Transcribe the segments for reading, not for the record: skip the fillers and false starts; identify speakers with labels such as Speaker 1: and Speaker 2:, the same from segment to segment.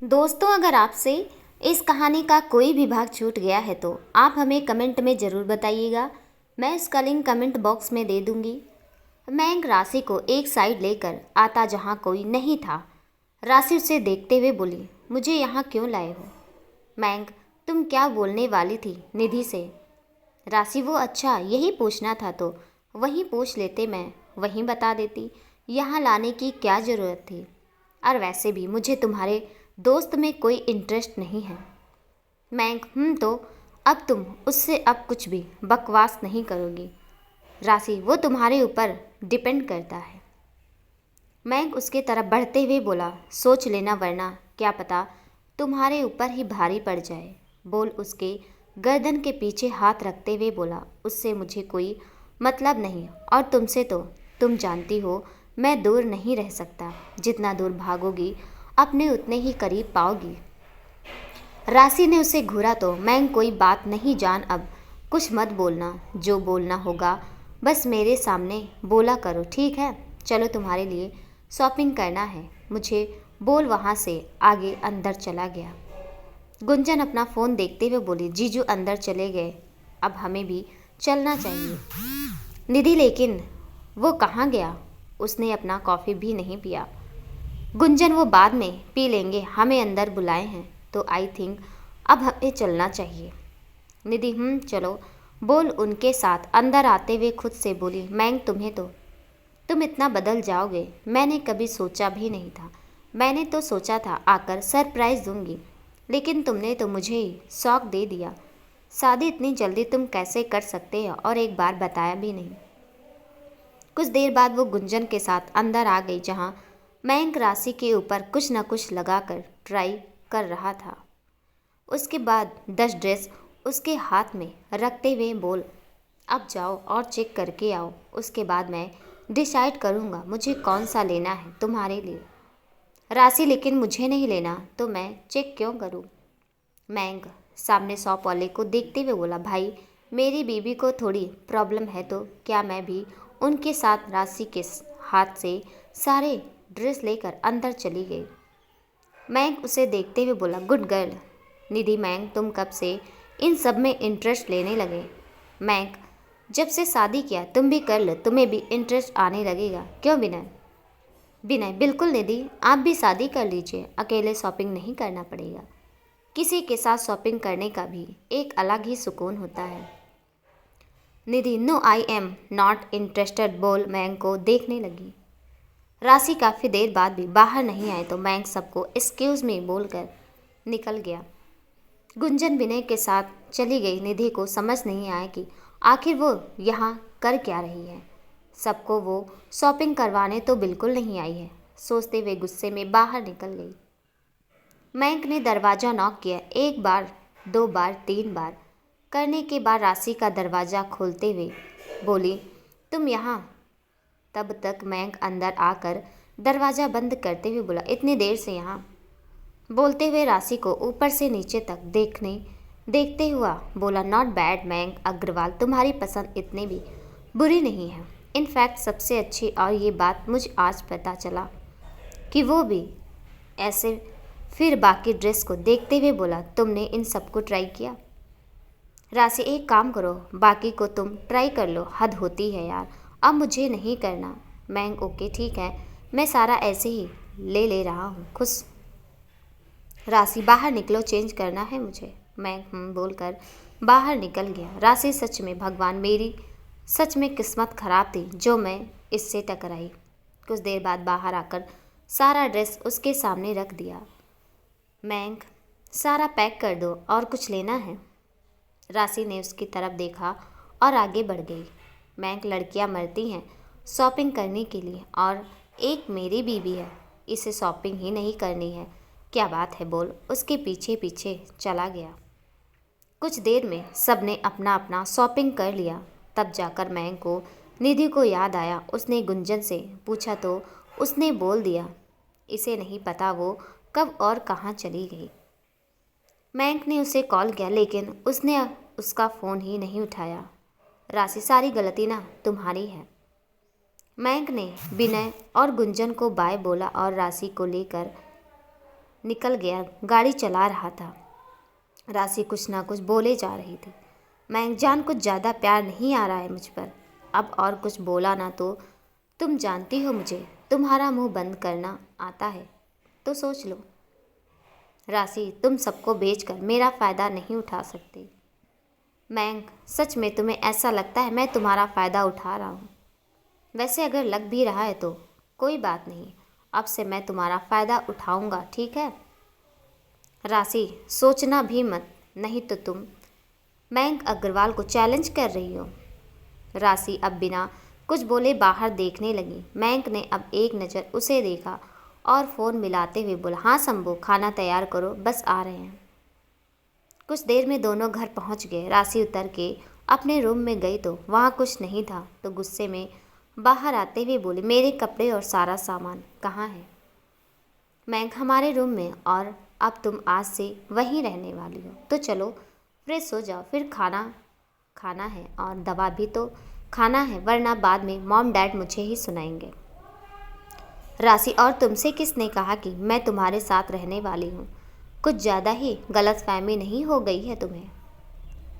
Speaker 1: दोस्तों, अगर आपसे इस कहानी का कोई भी भाग छूट गया है तो आप हमें कमेंट में ज़रूर बताइएगा। मैं उसका लिंक कमेंट बॉक्स में दे दूंगी। मैं राशि को एक साइड लेकर आता जहाँ कोई नहीं था। राशि उसे देखते हुए बोली, मुझे यहाँ क्यों लाए हो? मैंग, तुम क्या बोलने वाली थी निधि से? राशि, वो अच्छा यही पूछना था तो वहीं पूछ लेते, मैं वहीं बता देती। यहाँ लाने की क्या ज़रूरत थी? और वैसे भी मुझे तुम्हारे दोस्त में कोई इंटरेस्ट नहीं है। मैं तो अब तुम उससे अब कुछ भी बकवास नहीं करोगी। राशि, वो तुम्हारे ऊपर डिपेंड करता है। मैं उसके तरफ बढ़ते हुए बोला, सोच लेना वरना क्या पता तुम्हारे ऊपर ही भारी पड़ जाए। बोल उसके गर्दन के पीछे हाथ रखते हुए बोला, उससे मुझे कोई मतलब नहीं और तुमसे तो तुम जानती हो मैं दूर नहीं रह सकता। जितना दूर भागोगी अपने उतने ही करीब पाओगी। राशि ने उसे घूरा तो मैं कोई बात नहीं जान, अब कुछ मत बोलना, जो बोलना होगा बस मेरे सामने बोला करो, ठीक है? चलो, तुम्हारे लिए शॉपिंग करना है मुझे। बोल वहाँ से आगे अंदर चला गया। गुंजन अपना फ़ोन देखते हुए बोली, जीजू अंदर चले गए, अब हमें भी चलना चाहिए। निधि, लेकिन वो कहाँ गया? उसने अपना कॉफ़ी भी नहीं पिया। गुंजन, वो बाद में पी लेंगे, हमें अंदर बुलाए हैं तो आई थिंक अब हमें चलना चाहिए। निधि, चलो। बोल उनके साथ अंदर आते हुए खुद से बोली, मैं तुम्हें तो तुम इतना बदल जाओगे मैंने कभी सोचा भी नहीं था। मैंने तो सोचा था आकर सरप्राइज़ दूंगी, लेकिन तुमने तो मुझे ही शौक दे दिया। शादी इतनी जल्दी तुम कैसे कर सकते हो और एक बार बताया भी नहीं। कुछ देर बाद वो गुंजन के साथ अंदर आ गई, जहाँ मयंक राशि के ऊपर कुछ न कुछ लगाकर ट्राई कर रहा था। उसके बाद 10 ड्रेस उसके हाथ में रखते हुए बोल, अब जाओ और चेक करके आओ, उसके बाद मैं डिसाइड करूँगा मुझे कौन सा लेना है तुम्हारे लिए। राशि, लेकिन मुझे नहीं लेना तो मैं चेक क्यों करूँ? मयंक सामने शॉप वाले को देखते हुए बोला, भाई मेरी बीवी को थोड़ी प्रॉब्लम है तो क्या मैं भी उनके साथ? राशि के हाथ से सारे ड्रेस लेकर अंदर चली गई। मयंक उसे देखते हुए बोला, गुड गर्ल। निधि, मयंक तुम कब से इन सब में इंटरेस्ट लेने लगे? मयंक, जब से शादी किया तुम भी कर लो, तुम्हें भी इंटरेस्ट आने लगेगा। क्यों विनय? विनय, बिल्कुल निधि, आप भी शादी कर लीजिए, अकेले शॉपिंग नहीं करना पड़ेगा। किसी के साथ शॉपिंग करने का भी एक अलग ही सुकून होता है। Nidhi, no I am not interested. बोल मयंक को देखने लगी। राशि काफ़ी देर बाद भी बाहर नहीं आए तो मयंक सबको एक्सक्यूज़ मी बोलकर निकल गया। गुंजन विनय के साथ चली गई। निधि को समझ नहीं आया कि आखिर वो यहाँ कर क्या रही है। सबको वो शॉपिंग करवाने तो बिल्कुल नहीं आई है, सोचते हुए गुस्से में बाहर निकल गई। मयंक ने दरवाज़ा नॉक किया, एक बार, दो बार, तीन बार करने के बाद राशि का दरवाज़ा खोलते हुए बोली, तुम यहाँ? तब तक मयंक अंदर आकर दरवाज़ा बंद करते हुए बोला, इतनी देर से यहाँ? बोलते हुए राशि को ऊपर से नीचे तक देखते हुआ बोला, नॉट बैड मयंक अग्रवाल, तुम्हारी पसंद इतनी भी बुरी नहीं है। इनफैक्ट सबसे अच्छी, और ये बात मुझे आज पता चला कि वो भी ऐसे। फिर बाकी ड्रेस को देखते हुए बोला, तुमने इन सबको ट्राई किया? राशि, एक काम करो, बाकी को तुम ट्राई कर लो, हद होती है यार, अब मुझे नहीं करना। मयंक, ओके ठीक है, मैं सारा ऐसे ही ले रहा हूँ, खुश। राशि, बाहर निकलो, चेंज करना है मुझे। मयंक बोलकर बाहर निकल गया। राशि, सच में भगवान, मेरी सच में किस्मत खराब थी जो मैं इससे टकराई। कुछ देर बाद बाहर आकर सारा ड्रेस उसके सामने रख दिया। मयंक, सारा पैक कर दो, और कुछ लेना है? राशि ने उसकी तरफ देखा और आगे बढ़ गई। मयंक, लड़कियां मरती हैं शॉपिंग करने के लिए, और एक मेरी बीवी है, इसे शॉपिंग ही नहीं करनी है, क्या बात है? बोल उसके पीछे पीछे चला गया। कुछ देर में सब ने अपना अपना शॉपिंग कर लिया। तब जाकर मयंक को निधि को याद आया। उसने गुंजन से पूछा तो उसने बोल दिया इसे नहीं पता वो कब और कहाँ चली गई। मयंक ने उसे कॉल किया, लेकिन उसने उसका फ़ोन ही नहीं उठाया। राशि, सारी गलती ना तुम्हारी है। मयंक ने विनय और गुंजन को बाय बोला और राशि को लेकर निकल गया, गाड़ी चला रहा था। राशि कुछ ना कुछ बोले जा रही थी। मैं जान कुछ ज़्यादा प्यार नहीं आ रहा है मुझ पर। अब और कुछ बोला ना तो तुम जानती हो मुझे तुम्हारा मुंह बंद करना आता है, तो सोच लो। राशि तुम सबको बेचकर मेरा फ़ायदा नहीं उठा सकती। मैं सच में तुम्हें ऐसा लगता है मैं तुम्हारा फ़ायदा उठा रहा हूँ? वैसे अगर लग भी रहा है तो कोई बात नहीं, अब से मैं तुम्हारा फ़ायदा उठाऊँगा, ठीक है? राशि सोचना भी मत, नहीं तो तुम मयंक अग्रवाल को चैलेंज कर रही हो। राशि अब बिना कुछ बोले बाहर देखने लगी। मयंक ने अब एक नज़र उसे देखा और फ़ोन मिलाते हुए बोला, हाँ शंभू, खाना तैयार करो, बस आ रहे हैं। कुछ देर में दोनों घर पहुंच गए। राशि उतर के अपने रूम में गई तो वहाँ कुछ नहीं था, तो गुस्से में बाहर आते हुए बोली, मेरे कपड़े और सारा सामान कहाँ है? मयंक हमारे रूम में, और अब तुम आज से वहीं रहने वाली हो, तो चलो फ्रेश हो जाओ, फिर खाना खाना है और दवा भी तो खाना है, वरना बाद में मॉम डैड मुझे ही सुनाएंगे। राशि और तुमसे किसने कहा कि मैं तुम्हारे साथ रहने वाली हूँ? कुछ ज़्यादा ही गलतफहमी नहीं हो गई है तुम्हें?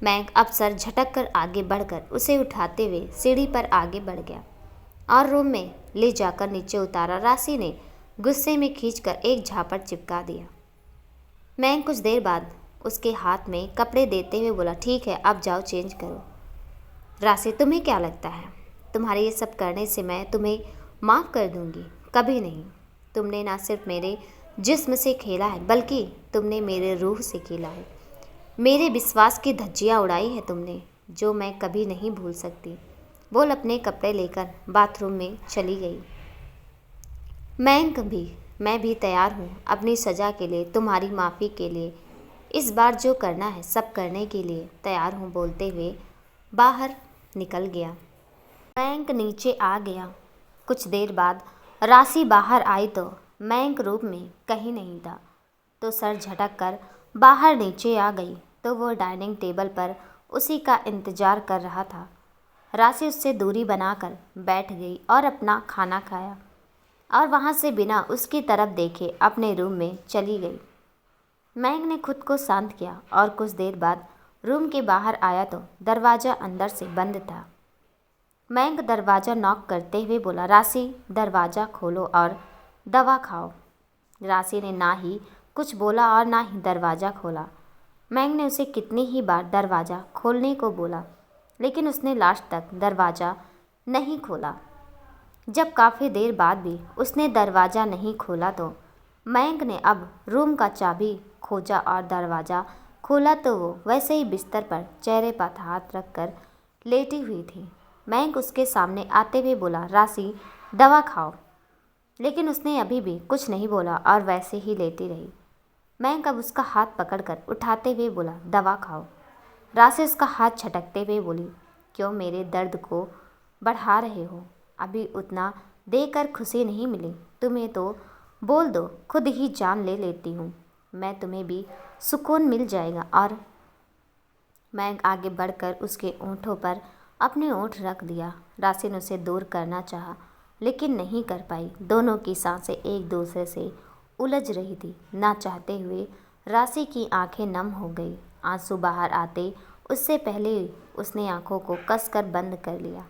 Speaker 1: मयंक अब सर झटक कर आगे बढ़कर उसे उठाते हुए सीढ़ी पर आगे बढ़ गया और रूम में ले जाकर नीचे उतारा। राशि ने गुस्से में खींचकर एक झापड़ चिपका दिया। मयंक कुछ देर बाद उसके हाथ में कपड़े देते हुए बोला, ठीक है अब जाओ चेंज करो। राशि तुम्हें क्या लगता है तुम्हारे ये सब करने से मैं तुम्हें माफ़ कर दूंगी? कभी नहीं। तुमने ना सिर्फ मेरे जिस्म से खेला है, बल्कि तुमने मेरे रूह से खेला है। मेरे विश्वास की धज्जियाँ उड़ाई है तुमने, जो मैं कभी नहीं भूल सकती। बोल अपने कपड़े लेकर बाथरूम में चली गई। मैं भी तैयार हूँ अपनी सज़ा के लिए, तुम्हारी माफ़ी के लिए। इस बार जो करना है सब करने के लिए तैयार हूँ, बोलते हुए बाहर निकल गया। मयंक नीचे आ गया। कुछ देर बाद राशि बाहर आई तो मयंक रूम में कहीं नहीं था, तो सर झटक कर बाहर नीचे आ गई तो वो डाइनिंग टेबल पर उसी का इंतज़ार कर रहा था। राशि उससे दूरी बनाकर बैठ गई और अपना खाना खाया और वहाँ से बिना उसकी तरफ देखे अपने रूम में चली गई। मयंक ने खुद को शांत किया और कुछ देर बाद रूम के बाहर आया तो दरवाज़ा अंदर से बंद था। मयंक दरवाज़ा नॉक करते हुए बोला, राशि दरवाज़ा खोलो और दवा खाओ। राशि ने ना ही कुछ बोला और ना ही दरवाज़ा खोला। मयंक ने उसे कितनी ही बार दरवाज़ा खोलने को बोला, लेकिन उसने लास्ट तक दरवाज़ा नहीं खोला। जब काफ़ी देर बाद भी उसने दरवाज़ा नहीं खोला तो मयंक ने अब रूम का चाबी खोजा और दरवाज़ा खोला तो वो वैसे ही बिस्तर पर चेहरे पर हाथ रखकर लेटी हुई थी। मयंक उसके सामने आते हुए बोला, राशि दवा खाओ, लेकिन उसने अभी भी कुछ नहीं बोला और वैसे ही लेटी रही। मयंक अब उसका हाथ पकड़कर उठाते हुए बोला, दवा खाओ। राशि उसका हाथ झटकते हुए बोली, क्यों मेरे दर्द को बढ़ा रहे हो? अभी उतना देकर खुशी नहीं मिली तुम्हें तो बोल दो, खुद ही जान ले लेती हूँ मैं, तुम्हें भी सुकून मिल जाएगा। और मयंक आगे बढ़कर उसके ओंठों पर अपने ओंठ रख दिया। राशि ने उसे दूर करना चाहा, लेकिन नहीं कर पाई। दोनों की सांसें एक दूसरे से उलझ रही थी। ना चाहते हुए राशि की आंखें नम हो गई। आंसू बाहर आते उससे पहले उसने आंखों को कसकर बंद कर लिया।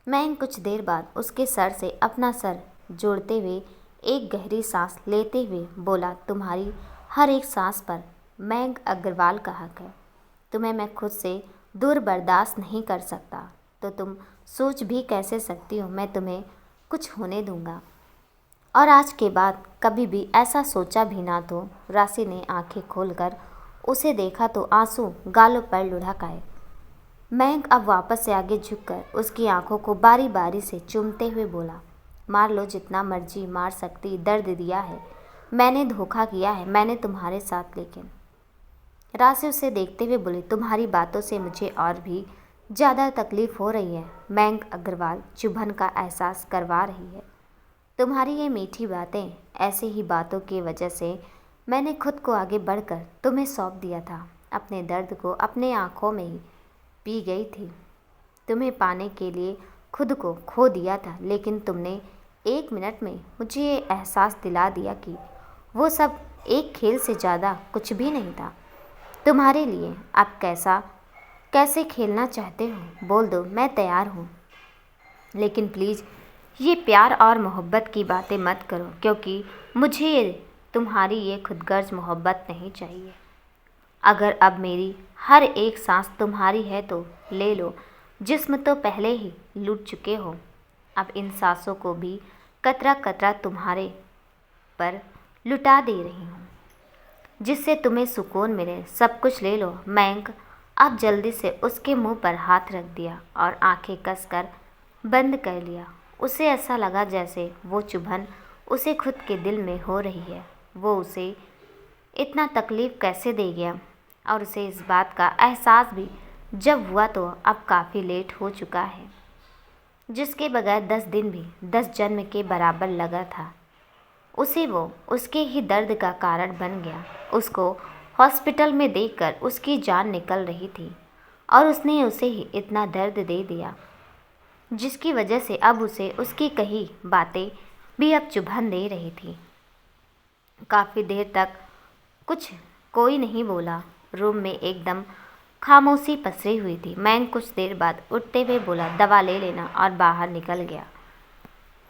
Speaker 1: मयंक कुछ देर बाद उसके सर से अपना सर जोड़ते हुए एक गहरी सांस लेते हुए बोला, तुम्हारी हर एक सांस पर मयंक अग्रवाल का हक है। तुम्हें मैं खुद से दूर बर्दाश्त नहीं कर सकता, तो तुम सोच भी कैसे सकती हो मैं तुम्हें कुछ होने दूंगा? और आज के बाद कभी भी ऐसा सोचा भी ना तो। राशि ने आंखें खोलकर उसे देखा तो आंसू गालों पर लुढ़क आए। मयंक अब वापस से आगे झुककर उसकी आंखों को बारी बारी से चूमते हुए बोला, मार लो जितना मर्जी मार सकती, दर्द दिया है मैंने, धोखा किया है मैंने तुम्हारे साथ, लेकिन राशि उसे देखते हुए बोली, तुम्हारी बातों से मुझे और भी ज़्यादा तकलीफ़ हो रही है। मयंक अग्रवाल चुभन का एहसास करवा रही है। तुम्हारी ये मीठी बातें, ऐसी ही बातों की वजह से मैंने खुद को आगे बढ़कर तुम्हें सौंप दिया था। अपने दर्द को अपने आँखों में ही पी गई थी। तुम्हें पाने के लिए खुद को खो दिया था, लेकिन तुमने एक मिनट में मुझे ये एहसास दिला दिया कि वो सब एक खेल से ज़्यादा कुछ भी नहीं था तुम्हारे लिए। आप कैसे खेलना चाहते हो बोल दो, मैं तैयार हूँ। लेकिन प्लीज़ ये प्यार और मोहब्बत की बातें मत करो, क्योंकि मुझे तुम्हारी ये खुदगर्ज मोहब्बत नहीं चाहिए। अगर अब मेरी हर एक सांस तुम्हारी है तो ले लो, जिस्म तो पहले ही लूट चुके हो। अब इन सांसों को भी कतरा कतरा तुम्हारे पर लुटा दे रही हूँ, जिससे तुम्हें सुकून मिले। सब कुछ ले लो मयंक। अब जल्दी से उसके मुंह पर हाथ रख दिया और आंखें कसकर बंद कर लिया। उसे ऐसा लगा जैसे वो चुभन उसे खुद के दिल में हो रही है। वो उसे इतना तकलीफ़ कैसे दे गया, और उसे इस बात का एहसास भी जब हुआ तो अब काफ़ी लेट हो चुका है, जिसके बगैर 10 दिन भी 10 जन्म के बराबर लगा था। उसे वो उसके ही दर्द का कारण बन गया। उसको हॉस्पिटल में देखकर उसकी जान निकल रही थी, और उसने उसे ही इतना दर्द दे दिया, जिसकी वजह से अब उसे उसकी कही बातें भी अब चुभन दे रही थी। काफ़ी देर तक कोई नहीं बोला। रूम में एकदम खामोशी पसरी हुई थी। मैं कुछ देर बाद उठते हुए बोला, दवा ले लेना, और बाहर निकल गया।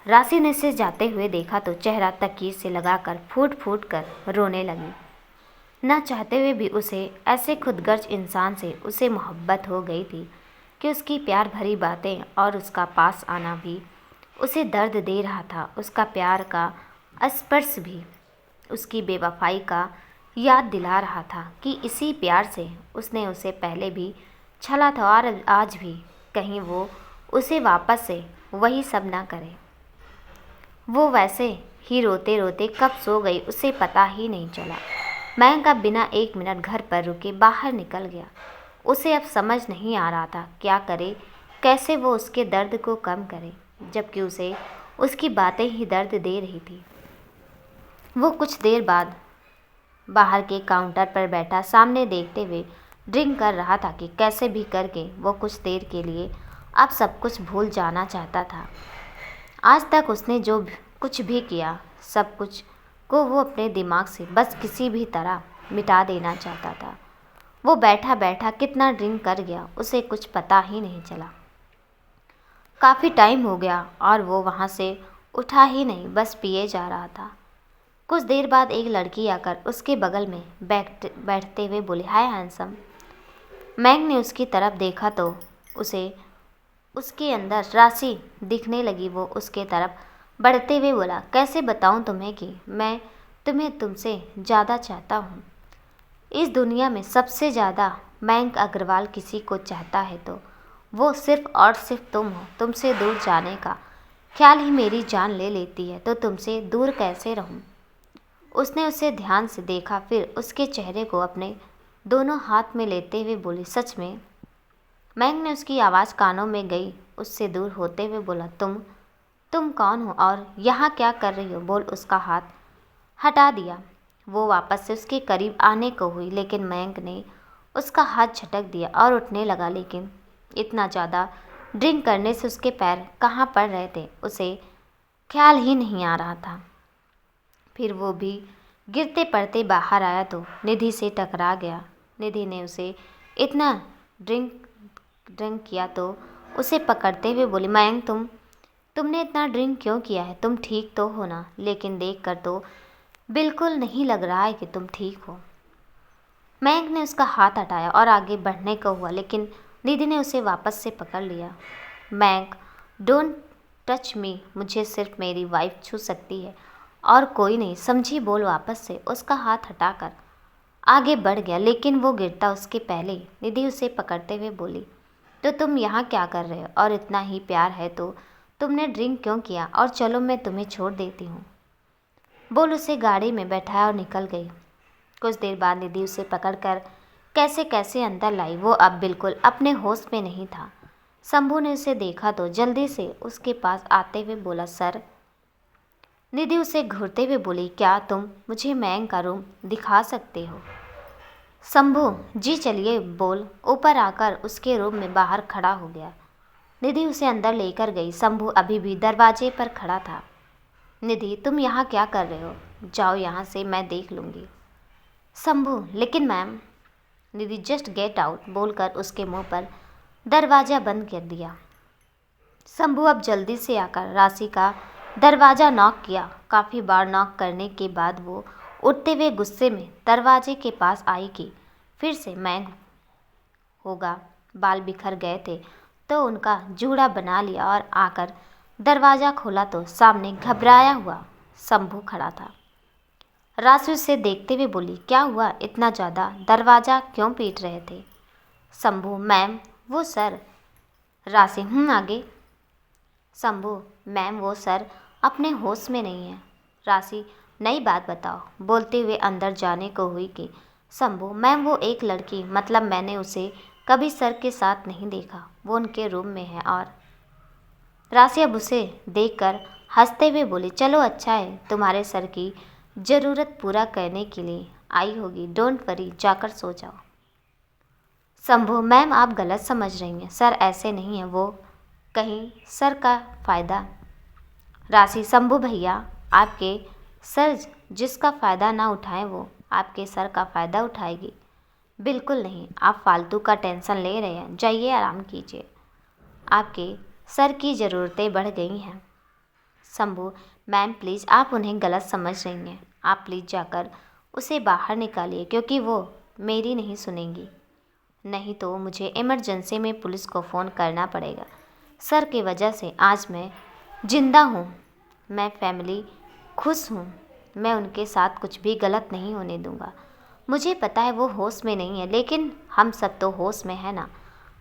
Speaker 1: राशि ने उसे जाते हुए देखा तो चेहरा तकिए से लगाकर फूट फूट कर रोने लगी। ना चाहते हुए भी उसे ऐसे खुदगर्ज इंसान से उसे मोहब्बत हो गई थी कि उसकी प्यार भरी बातें और उसका पास आना भी उसे दर्द दे रहा था। उसका प्यार का स्पर्श भी उसकी बेवफाई का याद दिला रहा था कि इसी प्यार से उसने उसे पहले भी छला था, और आज भी कहीं वो उसे वापस से वही सब ना करे। वो वैसे ही रोते रोते कब सो गई उसे पता ही नहीं चला। मयंक अब बिना 1 मिनट घर पर रुके बाहर निकल गया। उसे अब समझ नहीं आ रहा था क्या करे, कैसे वो उसके दर्द को कम करे, जबकि उसे उसकी बातें ही दर्द दे रही थी। वो कुछ देर बाद बाहर के काउंटर पर बैठा सामने देखते हुए ड्रिंक कर रहा था कि कैसे भी करके वो कुछ देर के लिए अब सब कुछ भूल जाना चाहता था। आज तक उसने जो कुछ भी किया, सब कुछ को वो अपने दिमाग से बस किसी भी तरह मिटा देना चाहता था। वो बैठा बैठा कितना ड्रिंक कर गया उसे कुछ पता ही नहीं चला। काफ़ी टाइम हो गया और वो वहाँ से उठा ही नहीं, बस पिए जा रहा था। कुछ देर बाद एक लड़की आकर उसके बगल में बैठते हुए बोली, हाय हैंडसम। मैंग ने उसकी तरफ देखा तो उसे उसके अंदर राशि दिखने लगी। वो उसके तरफ बढ़ते हुए बोला, कैसे बताऊं तुम्हें कि मैं तुम्हें तुमसे ज़्यादा चाहता हूं। इस दुनिया में सबसे ज़्यादा मयंक अग्रवाल किसी को चाहता है तो वो सिर्फ और सिर्फ तुम हो। तुमसे दूर जाने का ख्याल ही मेरी जान ले लेती है, तो तुमसे दूर कैसे रहूं। उसने उसे ध्यान से देखा, फिर उसके चेहरे को अपने दोनों हाथ में लेते हुए बोली, सच में। मैंग ने उसकी आवाज़ कानों में गई उससे दूर होते हुए बोला, तुम कौन हो और यहाँ क्या कर रही हो। बोल उसका हाथ हटा दिया। वो वापस से उसके करीब आने को हुई, लेकिन मयंक ने उसका हाथ झटक दिया और उठने लगा। लेकिन इतना ज़्यादा ड्रिंक करने से उसके पैर कहाँ पड़ रहे थे उसे ख्याल ही नहीं आ रहा था। फिर वो भी गिरते पड़ते बाहर आया तो निधि से टकरा गया। निधि ने उसे इतना ड्रिंक किया तो उसे पकड़ते हुए बोली, मयंक तुमने इतना ड्रिंक क्यों किया है। तुम ठीक तो हो ना। लेकिन देखकर तो बिल्कुल नहीं लग रहा है कि तुम ठीक हो। मयंक ने उसका हाथ हटाया और आगे बढ़ने को हुआ, लेकिन निधि ने उसे वापस से पकड़ लिया। Mayank, don't touch me. मुझे सिर्फ मेरी वाइफ छू सकती है और कोई नहीं, समझी। बोल वापस से उसका हाथ हटाकर आगे बढ़ गया, लेकिन वो गिरता उसके पहले निधि उसे पकड़ते हुए बोली, तो तुम यहाँ क्या कर रहे हो। और इतना ही प्यार है तो तुमने ड्रिंक क्यों किया। और चलो मैं तुम्हें छोड़ देती हूँ। बोल उसे गाड़ी में बैठाया और निकल गई। कुछ देर बाद निधि उसे पकड़कर कैसे कैसे अंदर लाई। वो अब बिल्कुल अपने होश में नहीं था। शंभू ने उसे देखा तो जल्दी से उसके पास आते हुए बोला, सर। निधि उसे घूरते हुए बोली, क्या तुम मुझे मयंक का रूम दिखा सकते हो। शंभू, जी चलिए। बोल ऊपर आकर उसके रूम में बाहर खड़ा हो गया। निधि उसे अंदर लेकर गई। शंभू अभी भी दरवाजे पर खड़ा था। निधि, तुम यहाँ क्या कर रहे हो। जाओ यहाँ से, मैं देख लूँगी। शंभू, लेकिन मैम। निधि जस्ट गेट आउट बोलकर उसके मुंह पर दरवाज़ा बंद कर दिया। शंभू अब जल्दी से आकर राशि का दरवाज़ा नॉक किया। काफ़ी बार नॉक करने के बाद वो उठते हुए गुस्से में दरवाजे के पास आई कि फिर से मैं होगा। बाल बिखर गए थे तो उनका जूड़ा बना लिया और आकर दरवाज़ा खोला तो सामने घबराया हुआ शंभू खड़ा था। राशि उसे देखते हुए बोली, क्या हुआ, इतना ज़्यादा दरवाज़ा क्यों पीट रहे थे? शंभू, मैम वो सर। राशि, आगे। शंभू, मैम वो सर अपने होश में नहीं है। राशि, नई बात बताओ। बोलते हुए अंदर जाने को हुई कि शंभू, मैम वो एक लड़की, मतलब मैंने उसे कभी सर के साथ नहीं देखा, वो उनके रूम में है। और राशि अब उसे देखकर हंसते हुए बोली, चलो अच्छा है, तुम्हारे सर की ज़रूरत पूरा करने के लिए आई होगी, डोंट वरी, जाकर सो जाओ। शंभू, मैम आप गलत समझ रही हैं, सर ऐसे नहीं है, वो कहीं सर का फ़ायदा। राशि, शंभू भैया, आपके सर जिसका फ़ायदा ना उठाएं वो आपके सर का फ़ायदा उठाएगी। बिल्कुल नहीं, आप फालतू का टेंशन ले रहे हैं, जाइए आराम कीजिए, आपके सर की ज़रूरतें बढ़ गई हैं। शंभू, मैम प्लीज़ आप उन्हें गलत समझ रही हैं, आप प्लीज़ जाकर उसे बाहर निकालिए, क्योंकि वो मेरी नहीं सुनेंगी, नहीं तो मुझे इमरजेंसी में पुलिस को फ़ोन करना पड़ेगा। सर की वजह से आज मैं जिंदा हूँ, मैं फैमिली खुश हूँ, मैं उनके साथ कुछ भी गलत नहीं होने दूँगा। मुझे पता है वो होश में नहीं है, लेकिन हम सब तो होश में है ना।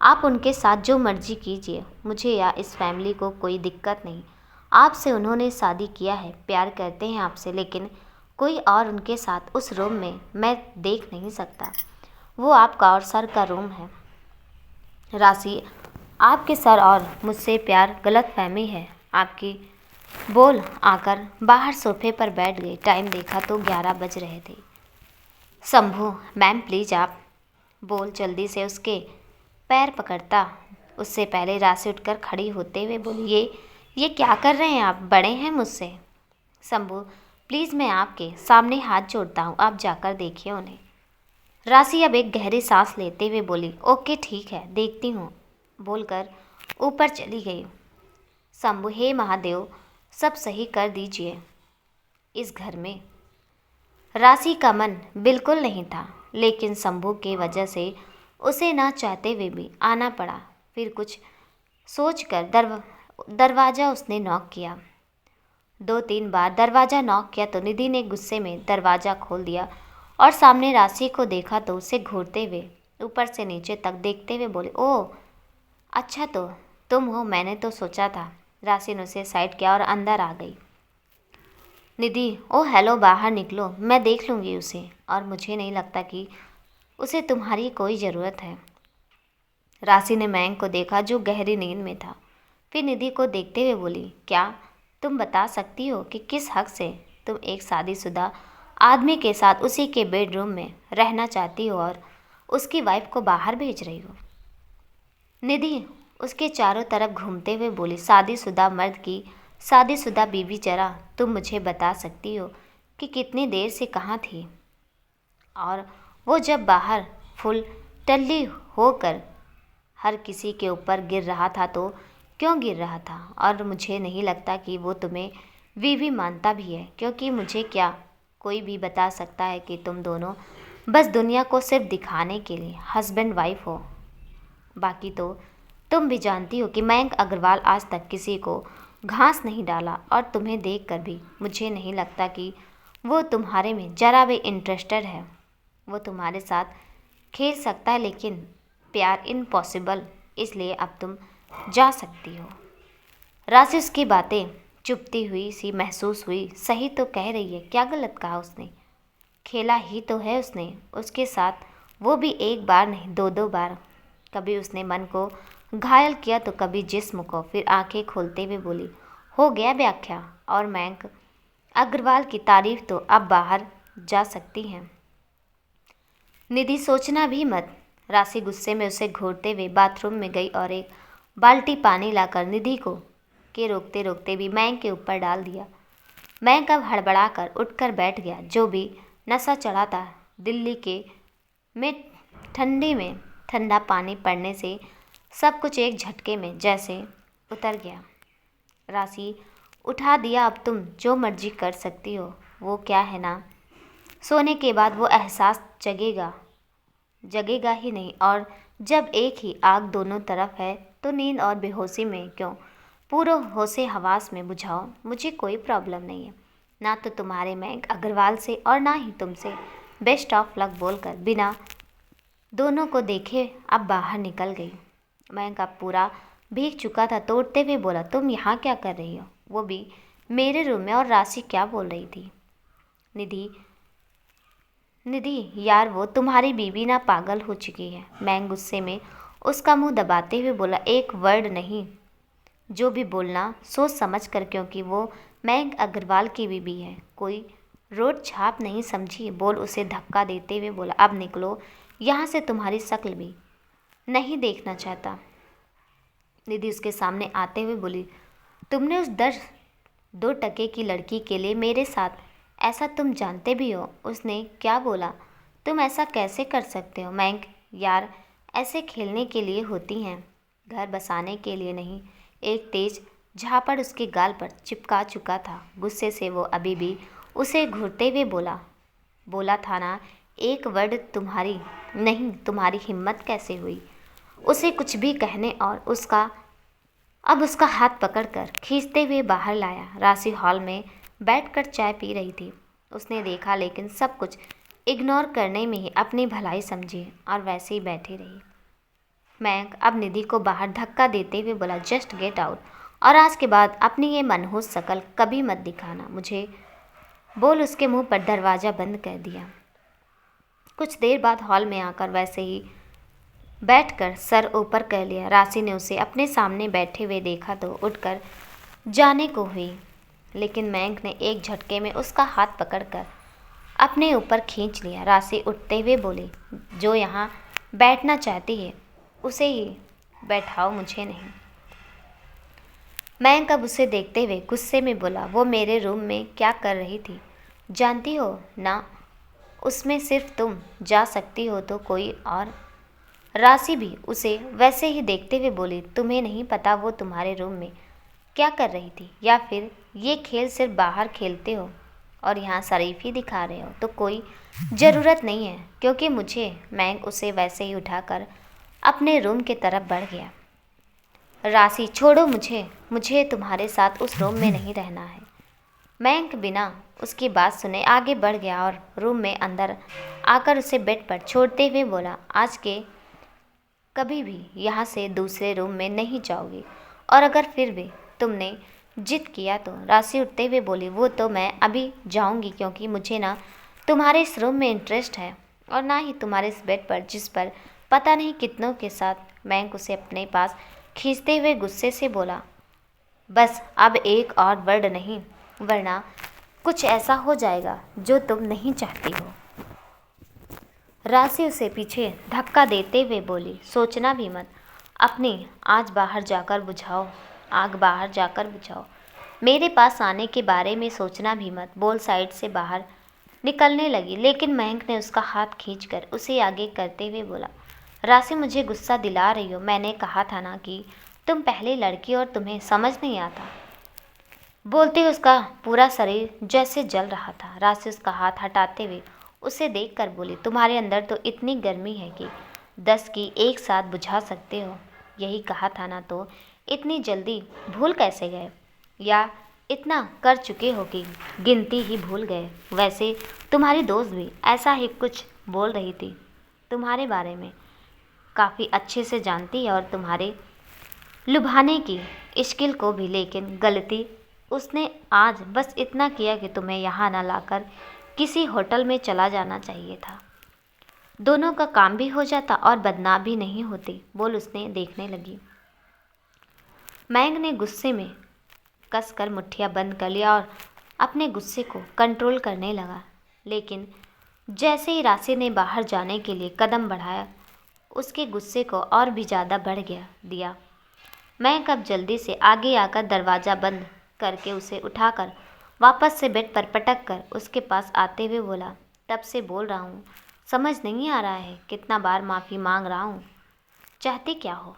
Speaker 1: आप उनके साथ जो मर्जी कीजिए, मुझे या इस फैमिली को कोई दिक्कत नहीं। आपसे उन्होंने शादी किया है, प्यार करते हैं आपसे, लेकिन कोई और उनके साथ उस रूम में मैं देख नहीं सकता। वो आपका और सर का रूम है। राशि, आपके सर और मुझसे प्यार गलतफहमी है आपकी। बोल आकर बाहर सोफे पर बैठ गई। टाइम देखा तो 11 बज रहे थे। शंभू, मैम प्लीज़ आप। बोल जल्दी से उसके पैर पकड़ता। उससे पहले राशि उठकर खड़ी होते हुए बोली, ये क्या कर रहे हैं आप, बड़े हैं मुझसे। शंभू, प्लीज़ मैं आपके सामने हाथ जोड़ता हूँ, आप जाकर देखिए उन्हें। राशि अब एक गहरी सांस लेते हुए बोली, ओके ठीक है, देखती हूँ, बोलकर ऊपर चली गई। शंभू, हे महादेव, सब सही कर दीजिए इस घर में। राशि का मन बिल्कुल नहीं था, लेकिन शंभू के वजह से उसे ना चाहते हुए भी आना पड़ा। फिर कुछ सोचकर दरवाज़ा उसने नॉक किया। 2-3 बार दरवाज़ा नॉक किया तो निधि ने गुस्से में दरवाज़ा खोल दिया और सामने राशि को देखा तो उसे घूरते हुए ऊपर से नीचे तक देखते हुए बोले, ओह अच्छा तो तुम हो, मैंने तो सोचा था। राशि ने उसे साइड किया और अंदर आ गई। निधि, ओ हेलो, बाहर निकलो, मैं देख लूँगी उसे, और मुझे नहीं लगता कि उसे तुम्हारी कोई ज़रूरत है। राशि ने मयंक को देखा जो गहरी नींद में था। फिर निधि को देखते हुए बोली, क्या तुम बता सकती हो कि किस हक से तुम एक शादीशुदा आदमी के साथ उसी के बेडरूम में रहना चाहती हो और उसकी वाइफ को बाहर भेज रही हो? निधि उसके चारों तरफ घूमते हुए बोली, शादीशुदा मर्द की शादीशुदा बीवी, जरा तुम मुझे बता सकती हो कि कितनी देर से कहाँ थी? और वो जब बाहर फुल टल्ली होकर हर किसी के ऊपर गिर रहा था तो क्यों गिर रहा था? और मुझे नहीं लगता कि वो तुम्हें बीवी मानता भी है, क्योंकि मुझे क्या कोई भी बता सकता है कि तुम दोनों बस दुनिया को सिर्फ दिखाने के लिए हस्बैंड वाइफ हो। बाकी तो तुम भी जानती हो कि मयंक अग्रवाल आज तक किसी को घास नहीं डाला, और तुम्हें देखकर भी मुझे नहीं लगता कि वो तुम्हारे में जरा भी इंटरेस्टेड है। वो तुम्हारे साथ खेल सकता है, लेकिन प्यार इम्पॉसिबल, इसलिए अब तुम जा सकती हो। राशि उसकी बातें चुपती हुई सी महसूस हुई। सही तो कह रही है, क्या गलत कहा उसने? खेला ही तो है उसने उसके साथ, वो भी एक बार नहीं 2-2 बार। कभी उसने मन को घायल किया तो कभी जिस्म को। फिर आंखें खोलते हुए बोली, हो गया व्याख्या, और मयंक अग्रवाल की तारीफ तो अब बाहर जा सकती हैं। निधि, सोचना भी मत। राशि गुस्से में उसे घूरते हुए बाथरूम में गई और एक बाल्टी पानी लाकर निधि को रोकते रोकते भी मयंक के ऊपर डाल दिया। मयंक अब हड़बड़ाकर उठकर बैठ गया। जो भी नशा चढ़ा था दिल्ली के में ठंडी में ठंडा पानी पड़ने से सब कुछ एक झटके में जैसे उतर गया। राशि उठा दिया, अब तुम जो मर्जी कर सकती हो। वो क्या है ना, सोने के बाद वो एहसास जगेगा ही नहीं, और जब एक ही आग दोनों तरफ है तो नींद और बेहोशी में क्यों पूरे होशे हवास में बुझाओ। मुझे कोई प्रॉब्लम नहीं है, ना तो तुम्हारे मयंक अग्रवाल से और ना ही तुमसे। बेस्ट ऑफ लक बोलकर बिना दोनों को देखे अब बाहर निकल गई। मयंक अब पूरा भीग चुका था, तोड़ते हुए बोला, तुम यहाँ क्या कर रही हो, वो भी मेरे रूम में। और राशि क्या बोल रही थी? निधि निधि यार, वो तुम्हारी बीवी ना पागल हो चुकी है। मैं गुस्से में उसका मुंह दबाते हुए बोला, एक वर्ड नहीं, जो भी बोलना सोच समझ कर, क्योंकि वो मयंक अग्रवाल की बीवी है, कोई रोड छाप नहीं, समझी। बोल उसे धक्का देते हुए बोला, अब निकलो यहाँ से, तुम्हारी शक्ल भी नहीं देखना चाहता। निधि उसके सामने आते हुए बोली, तुमने उस 2 टके की लड़की के लिए मेरे साथ ऐसा, तुम जानते भी हो उसने क्या बोला? तुम ऐसा कैसे कर सकते हो? मयंक यार, ऐसे खेलने के लिए होती हैं, घर बसाने के लिए नहीं। एक तेज झापड़ उसके गाल पर चिपका चुका था। गुस्से से वो अभी भी उसे घूरते हुए बोला था ना, एक वर्ड तुम्हारी नहीं, तुम्हारी हिम्मत कैसे हुई उसे कुछ भी कहने? और अब उसका हाथ पकड़कर खींचते हुए बाहर लाया। राशि हॉल में बैठकर चाय पी रही थी। उसने देखा, लेकिन सब कुछ इग्नोर करने में ही अपनी भलाई समझी और वैसे ही बैठी रही। मयंक अब निधि को बाहर धक्का देते हुए बोला, जस्ट गेट आउट, और आज के बाद अपनी ये मनहूस शकल कभी मत दिखाना मुझे। बोल उसके मुंह पर दरवाज़ा बंद कर दिया। कुछ देर बाद हॉल में आकर वैसे ही बैठकर सर ऊपर कर लिया। राशि ने उसे अपने सामने बैठे हुए देखा तो उठकर जाने को हुई, लेकिन मयंक ने एक झटके में उसका हाथ पकड़कर अपने ऊपर खींच लिया। राशि उठते हुए बोली, जो यहाँ बैठना चाहती है उसे ही बैठाओ, मुझे नहीं। मयंक अब उसे देखते हुए गुस्से में बोला, वो मेरे रूम में क्या कर रही थी जानती हो ना? उसमें सिर्फ तुम जा सकती हो, तो कोई और? राशि भी उसे वैसे ही देखते हुए बोली, तुम्हें नहीं पता वो तुम्हारे रूम में क्या कर रही थी? या फिर ये खेल सिर्फ बाहर खेलते हो और यहाँ शरीफी दिखा रहे हो? तो कोई ज़रूरत नहीं है, क्योंकि मुझे। मैं उसे वैसे ही उठाकर अपने रूम की तरफ बढ़ गया। राशि छोड़ो मुझे तुम्हारे साथ उस रूम में नहीं रहना है। मयंक बिना उसकी बात सुने आगे बढ़ गया और रूम में अंदर आकर उसे बेड पर छोड़ते हुए बोला, आज के कभी भी यहाँ से दूसरे रूम में नहीं जाओगी, और अगर फिर भी तुमने जिद किया तो। राशि उठते हुए बोली, वो तो मैं अभी जाऊँगी, क्योंकि मुझे ना तुम्हारे इस रूम में इंटरेस्ट है और ना ही तुम्हारे इस बेड पर, जिस पर पता नहीं कितनों के साथ। मयंक उसे अपने पास खींचते हुए गुस्से से बोला, बस अब एक और वर्ड नहीं, वरना कुछ ऐसा हो जाएगा जो तुम नहीं चाहती हो। राशि उसे पीछे धक्का देते हुए बोली, सोचना भी मत, अपनी आग बाहर जाकर बुझाओ, मेरे पास आने के बारे में सोचना भी मत। बोल साइड से बाहर निकलने लगी, लेकिन मयंक ने उसका हाथ खींचकर उसे आगे करते हुए बोला, राशि मुझे गुस्सा दिला रही हो, मैंने कहा था ना कि तुम पहले लड़की और तुम्हें समझ नहीं आता। बोलते ही उसका पूरा शरीर जैसे जल रहा था। राशि उसका हाथ हटाते हुए उसे देखकर बोली, तुम्हारे अंदर तो इतनी गर्मी है कि 10 की एक साथ बुझा सकते हो। यही कहा था ना, तो इतनी जल्दी भूल कैसे गए? या इतना कर चुके हो कि गिनती ही भूल गए? वैसे तुम्हारी दोस्त भी ऐसा ही कुछ बोल रही थी तुम्हारे बारे में, काफ़ी अच्छे से जानती है, और तुम्हारे लुभाने की स्किल को भी। लेकिन गलती उसने आज बस इतना किया कि तुम्हें यहाँ ना लाकर किसी होटल में चला जाना चाहिए था। दोनों का काम भी हो जाता और बदनाम भी नहीं होती। बोल उसने देखने लगी। मयंक ने गुस्से में कसकर मुट्ठियां बंद कर लिया और अपने गुस्से को कंट्रोल करने लगा, लेकिन जैसे ही राशि ने बाहर जाने के लिए कदम बढ़ाया, उसके गुस्से को और भी ज़्यादा बढ़ दिया। मयंक अब जल्दी से आगे आकर दरवाज़ा बंद करके उसे उठाकर वापस से बेड पर पटक कर उसके पास आते हुए बोला, तब से बोल रहा हूँ, समझ नहीं आ रहा है, कितना बार माफ़ी मांग रहा हूँ, चाहते क्या हो?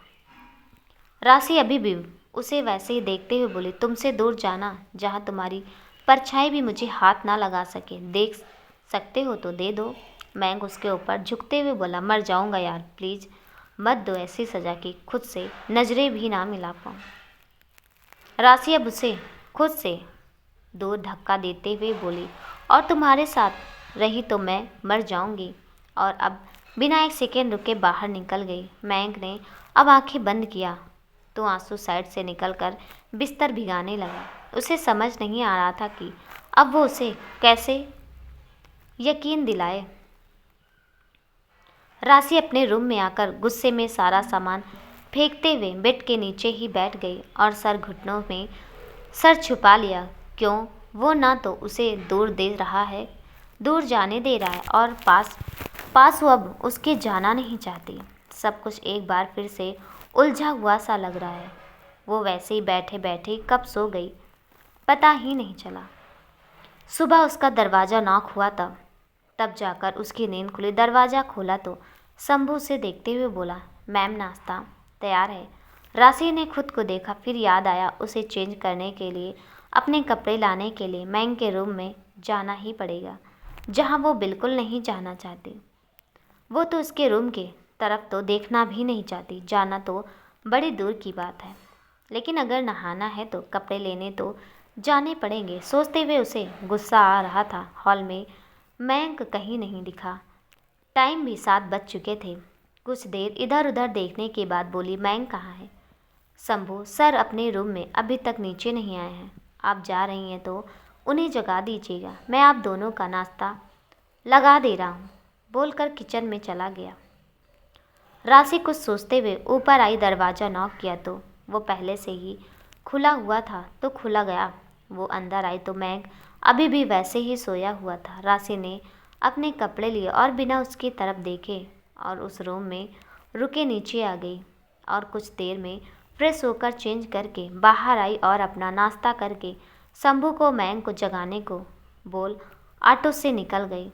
Speaker 1: राशि अभी भी उसे वैसे ही देखते हुए बोली, तुमसे दूर जाना, जहाँ तुम्हारी परछाई भी मुझे हाथ ना लगा सके, देख सकते हो तो दे दो। मैंग उसके ऊपर झुकते हुए बोला, मर जाऊंगा यार, प्लीज़ मत दो ऐसी सज़ा कि खुद से नजरें भी ना मिला पाऊँ। राशि अब उसे खुद से दूर धक्का देते हुए बोली, और तुम्हारे साथ रही तो मैं मर जाऊंगी। और अब बिना एक सेकेंड रुके बाहर निकल गई। मैंग ने अब आंखें बंद किया तो आंसू साइड से निकलकर बिस्तर भिगाने लगा। उसे समझ नहीं आ रहा था कि अब वो उसे कैसे यकीन दिलाए। राशि अपने रूम में आकर गुस्से में सारा सामान फेंकते हुए बेड के नीचे ही बैठ गई और सर घुटनों में सर छुपा लिया। क्यों? वो ना तो उसे दूर दे रहा है, दूर जाने दे रहा है, और पास वो अब उसके जाना नहीं चाहती। सब कुछ एक बार फिर से उलझा हुआ सा लग रहा है। वो वैसे ही बैठे बैठे कब सो गई पता ही नहीं चला। सुबह उसका दरवाज़ा नॉक हुआ तब जाकर उसकी नींद खुली। दरवाज़ा खोला तो शंभू उसे देखते हुए बोला, मैम नाश्ता तैयार है। राशि ने खुद को देखा, फिर याद आया उसे चेंज करने के लिए, अपने कपड़े लाने के लिए मैंग के रूम में जाना ही पड़ेगा, जहाँ वो बिल्कुल नहीं जाना चाहती। वो तो उसके रूम के तरफ तो देखना भी नहीं चाहती, जाना तो बड़ी दूर की बात है। लेकिन अगर नहाना है तो कपड़े लेने तो जाने पड़ेंगे। सोचते हुए उसे गुस्सा आ रहा था। हॉल में मैंग कहीं नहीं दिखा। टाइम भी 7 बज चुके थे। कुछ देर इधर उधर देखने के बाद बोली, मैंग कहाँ है? शंभू, सर अपने रूम में, अभी तक नीचे नहीं आए हैं। आप जा रही हैं तो उन्हें जगा दीजिएगा, मैं आप दोनों का नाश्ता लगा दे रहा हूँ, बोलकर किचन में चला गया। राशि कुछ सोचते हुए ऊपर आई। दरवाज़ा नॉक किया तो वो पहले से ही खुला हुआ था तो खुला गया। वो अंदर आई तो मैंग अभी भी वैसे ही सोया हुआ था। राशि ने अपने कपड़े लिए और बिना उसकी तरफ देखे और उस रूम में रुके नीचे आ गई और कुछ देर में फ्रेश होकर चेंज करके बाहर आई और अपना नाश्ता करके शंभू को मैंग को जगाने को बोल ऑटो से निकल गई।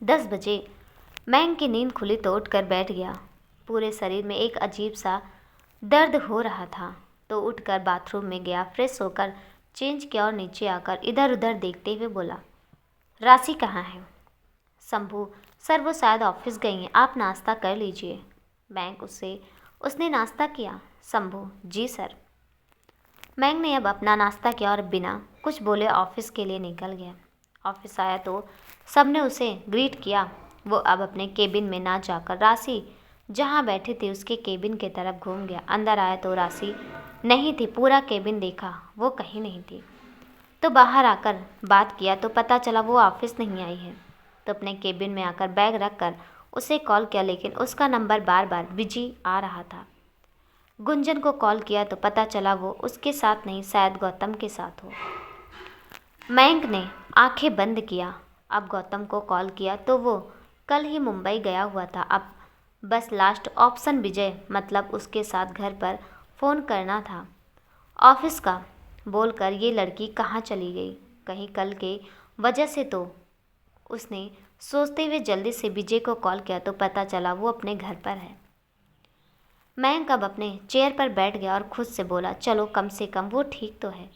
Speaker 1: 10 बजे मैंग की नींद खुली तो उठकर बैठ गया। पूरे शरीर में एक अजीब सा दर्द हो रहा था तो उठकर बाथरूम में गया, फ्रेश होकर चेंज किया और नीचे आकर इधर उधर देखते हुए बोला, राशि कहाँ है? शंभू, सर वो शायद ऑफिस गई हैं, आप नाश्ता कर लीजिए। मैंग उसने नाश्ता किया? शंभू, जी सर। मैंग ने अब अपना नाश्ता किया और बिना कुछ बोले ऑफिस के लिए निकल गया। ऑफिस आया तो सबने उसे ग्रीट किया। वो अब अपने केबिन में ना जाकर राशि जहाँ बैठी थी उसके केबिन की तरफ घूम गया। अंदर आया तो राशि नहीं थी। पूरा केबिन देखा, वो कहीं नहीं थी। तो बाहर आकर बात किया तो पता चला वो ऑफिस नहीं आई है। तो अपने केबिन में आकर बैग रख कर उसे कॉल किया, लेकिन उसका नंबर बार बार बिजी आ रहा था। गुंजन को कॉल किया तो पता चला वो उसके साथ नहीं, शायद गौतम के साथ हो। मयंक ने आंखें बंद किया। अब गौतम को कॉल किया तो वो कल ही मुंबई गया हुआ था। अब बस लास्ट ऑप्शन विजय, मतलब उसके साथ घर पर फ़ोन करना था ऑफिस का, बोलकर ये लड़की कहाँ चली गई, कहीं कल के वजह से तो। उसने सोचते हुए जल्दी से विजय को कॉल किया तो पता चला वो अपने घर पर है। मयंक अब अपने चेयर पर बैठ गया और खुद से बोला, चलो कम से कम वो ठीक तो है।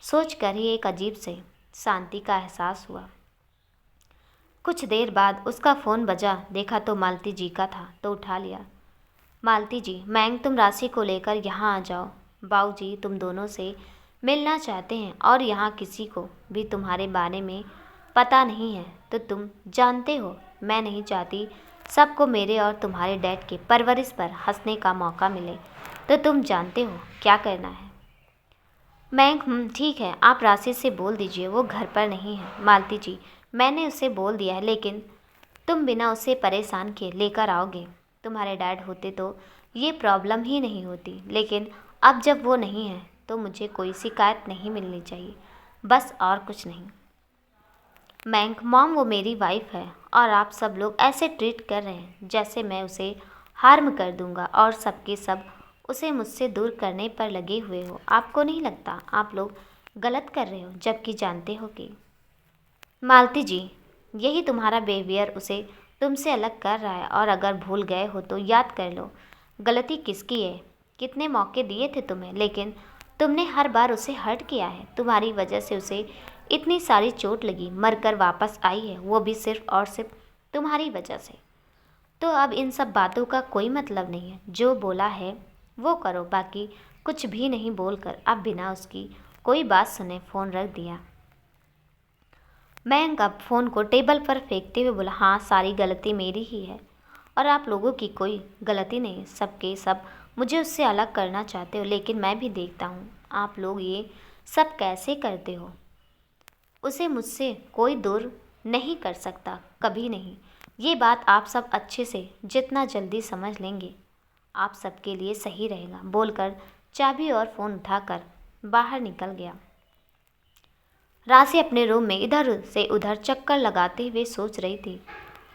Speaker 1: सोच कर ही एक अजीब से शांति का एहसास हुआ। कुछ देर बाद उसका फ़ोन बजा, देखा तो मालती जी का था तो उठा लिया। मालती जी, मयंक तुम राशि को लेकर यहाँ आ जाओ, बाबूजी तुम दोनों से मिलना चाहते हैं और यहाँ किसी को भी तुम्हारे बारे में पता नहीं है। तो तुम जानते हो मैं नहीं चाहती सबको मेरे और तुम्हारे डैड के परवरिश पर हंसने का मौका मिले, तो तुम जानते हो क्या करना है। मयंक, ठीक है, आप राशि से बोल दीजिए वो घर पर नहीं है। मालती जी, मैंने उसे बोल दिया है, लेकिन तुम बिना उसे परेशान किए लेकर आओगे। तुम्हारे डैड होते तो ये प्रॉब्लम ही नहीं होती, लेकिन अब जब वो नहीं है तो मुझे कोई शिकायत नहीं मिलनी चाहिए, बस और कुछ नहीं। मयंक, मॉम वो मेरी वाइफ है और आप सब लोग ऐसे ट्रीट कर रहे हैं जैसे मैं उसे हार्म कर दूंगा और सबके सब उसे मुझसे दूर करने पर लगे हुए हो। आपको नहीं लगता आप लोग गलत कर रहे हो, जबकि जानते हो कि मालती जी, यही तुम्हारा बिहेवियर उसे तुमसे अलग कर रहा है। और अगर भूल गए हो तो याद कर लो, गलती किसकी है। कितने मौके दिए थे तुम्हें, लेकिन तुमने हर बार उसे हर्ट किया है। तुम्हारी वजह से उसे इतनी सारी चोट लगी, मरकर वापस आई है, वो भी सिर्फ और सिर्फ तुम्हारी वजह से। तो अब इन सब बातों का कोई मतलब नहीं है। जो बोला है वो करो, बाकी कुछ भी नहीं बोलकर अब बिना उसकी कोई बात सुने फ़ोन रख दिया। मयंक अब फ़ोन को टेबल पर फेंकते हुए बोला, हाँ, सारी गलती मेरी ही है और आप लोगों की कोई गलती नहीं। सबके सब मुझे उससे अलग करना चाहते हो, लेकिन मैं भी देखता हूँ आप लोग ये सब कैसे करते हो। उसे मुझसे कोई दूर नहीं कर सकता, कभी नहीं। ये बात आप सब अच्छे से जितना जल्दी समझ लेंगे, आप सबके लिए सही रहेगा। बोलकर चाबी और फ़ोन उठाकर बाहर निकल गया। राशि अपने रूम में इधर से उधर चक्कर लगाते हुए सोच रही थी।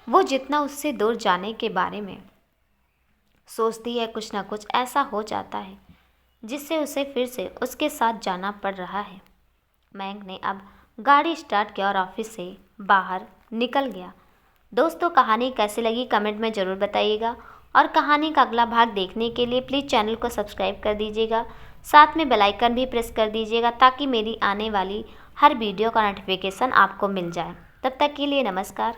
Speaker 1: वो जितना उससे दूर जाने के बारे में सोचती है, कुछ ना कुछ ऐसा हो जाता है जिससे उसे फिर से उसके साथ जाना पड़ रहा है। मयंक ने अब गाड़ी स्टार्ट किया और ऑफिस से बाहर निकल गया। दोस्तों, कहानी कैसी लगी कमेंट में ज़रूर बताइएगा और कहानी का अगला भाग देखने के लिए प्लीज़ चैनल को सब्सक्राइब कर दीजिएगा। साथ में बेल आइकन भी प्रेस कर दीजिएगा ताकि मेरी आने वाली हर वीडियो का नोटिफिकेशन आपको मिल जाए। तब तक के लिए नमस्कार।